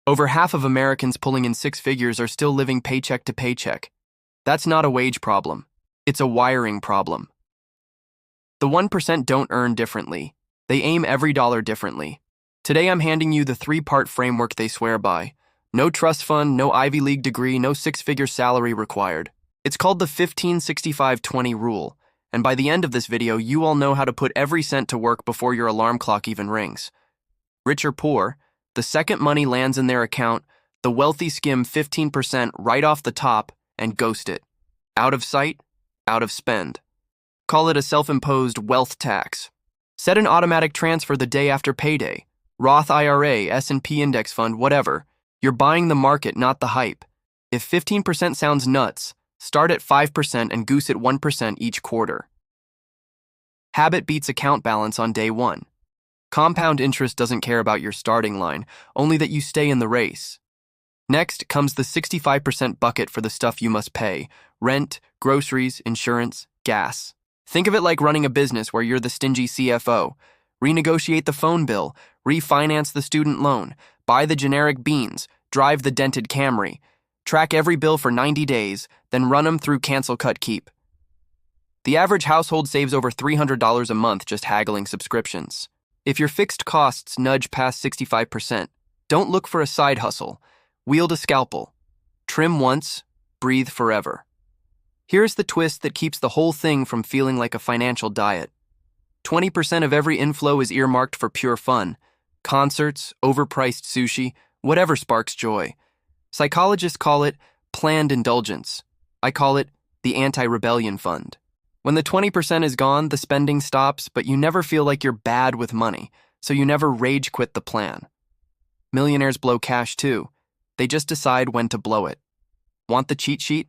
Over half of Americans pulling in six figures are still living paycheck to paycheck. That's not a wage problem. It's a wiring problem. The 1% don't earn differently. They aim every dollar differently. Today I'm handing you the three-part framework they swear by. No trust fund, no Ivy League degree, no six-figure salary required. It's called the 15-65-20 rule, and by the end of this video, you all know how to put every cent to work before your alarm clock even rings. Rich or poor, the second money lands in their account, the wealthy skim 15% right off the top and ghost it. Out of sight, out of spend. Call it a self-imposed wealth tax. Set an automatic transfer the day after payday. Roth IRA, S&P index fund, whatever. You're buying the market, not the hype. If 15% sounds nuts, start at 5% and goose at 1% each quarter. Habit beats account balance on day one. Compound interest doesn't care about your starting line, only that you stay in the race. Next comes the 65% bucket for the stuff you must pay: rent, groceries, insurance, gas. Think of it like running a business where you're the stingy CFO. Renegotiate the phone bill, refinance the student loan, buy the generic beans, drive the dented Camry, track every bill for 90 days, then run them through cancel cut keep. The average household saves over $300 a month just haggling subscriptions. If your fixed costs nudge past 65%, don't look for a side hustle. Wield a scalpel. Trim once, breathe forever. Here's the twist that keeps the whole thing from feeling like a financial diet. 20% of every inflow is earmarked for pure fun. Concerts, overpriced sushi, whatever sparks joy. Psychologists call it planned indulgence. I call it the anti-rebellion fund. When the 20% is gone, the spending stops, but you never feel like you're bad with money, so you never rage quit the plan. Millionaires blow cash too. They just decide when to blow it. Want the cheat sheet?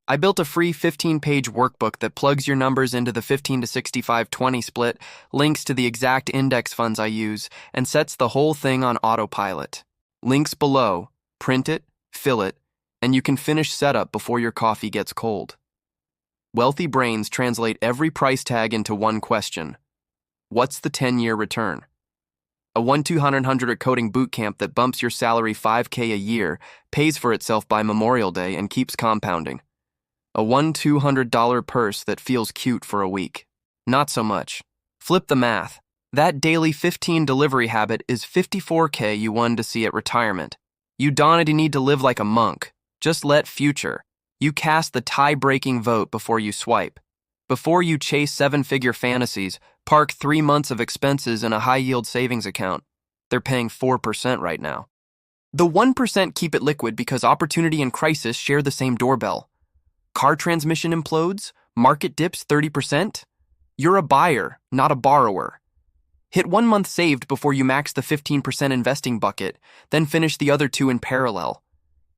I built a free 15-page workbook that plugs your numbers into the 15-65-20 split, links to the exact index funds I use, and sets the whole thing on autopilot. Links below, print it, fill it, and you can finish setup before your coffee gets cold. Wealthy brains translate every price tag into one question. What's the 10-year return? A 1-200 coding bootcamp that bumps your salary $5K a year, pays for itself by Memorial Day, and keeps compounding. A $1-200 purse that feels cute for a week. Not so much. Flip the math. That daily 15 delivery habit is $54K you won to see at retirement. You don't need to live like a monk. Just let future. You cast the tie-breaking vote before you swipe. Before you chase seven-figure fantasies, park 3 months of expenses in a high-yield savings account. They're paying 4% right now. The 1% keep it liquid because opportunity and crisis share the same doorbell. Car transmission implodes, market dips 30%. You're a buyer, not a borrower. Hit 1 month saved before you max the 15% investing bucket, then finish the other two in parallel.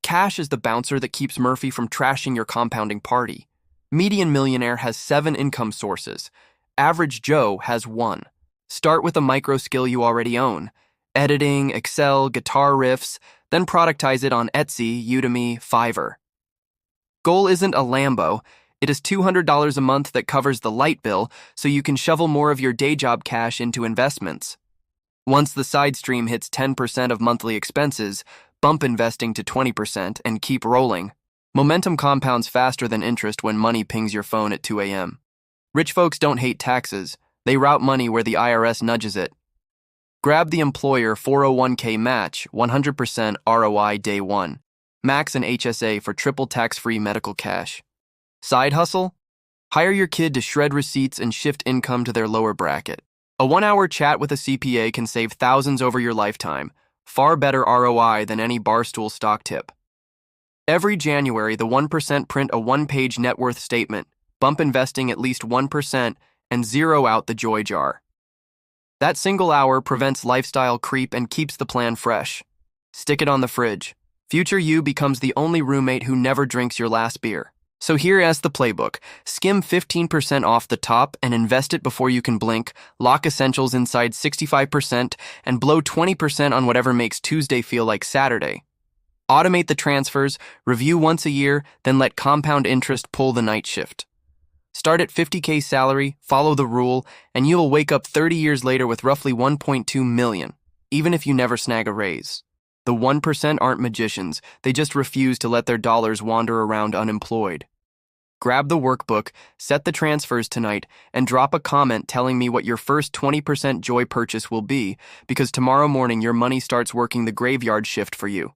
Cash is the bouncer that keeps Murphy from trashing your compounding party. Median millionaire has 7 income sources. Average Joe has 1. Start with a micro skill you already own. Editing, Excel, guitar riffs, then productize it on Etsy, Udemy, Fiverr. Goal isn't a Lambo. It is $200 a month that covers the light bill so you can shovel more of your day job cash into investments. Once the side stream hits 10% of monthly expenses, bump investing to 20% and keep rolling. Momentum compounds faster than interest when money pings your phone at 2 a.m. Rich folks don't hate taxes. They route money where the IRS nudges it. Grab the employer 401k match, 100% ROI day one. Max an HSA for triple tax-free medical cash. Side hustle? Hire your kid to shred receipts and shift income to their lower bracket. A 1-hour chat with a CPA can save thousands over your lifetime. Far better ROI than any Barstool stock tip. Every January, the 1% print a 1-page net worth statement, bump investing at least 1%, and zero out the joy jar. That single hour prevents lifestyle creep and keeps the plan fresh. Stick it on the fridge. Future you becomes the only roommate who never drinks your last beer. So here's the playbook. Skim 15% off the top and invest it before you can blink, lock essentials inside 65%, and blow 20% on whatever makes Tuesday feel like Saturday. Automate the transfers, review once a year, then let compound interest pull the night shift. Start at $50K salary, follow the rule, and you'll wake up 30 years later with roughly $1.2 million, even if you never snag a raise. The 1% aren't magicians, they just refuse to let their dollars wander around unemployed. Grab the workbook, set the transfers tonight, and drop a comment telling me what your first 20% joy purchase will be, because tomorrow morning your money starts working the graveyard shift for you.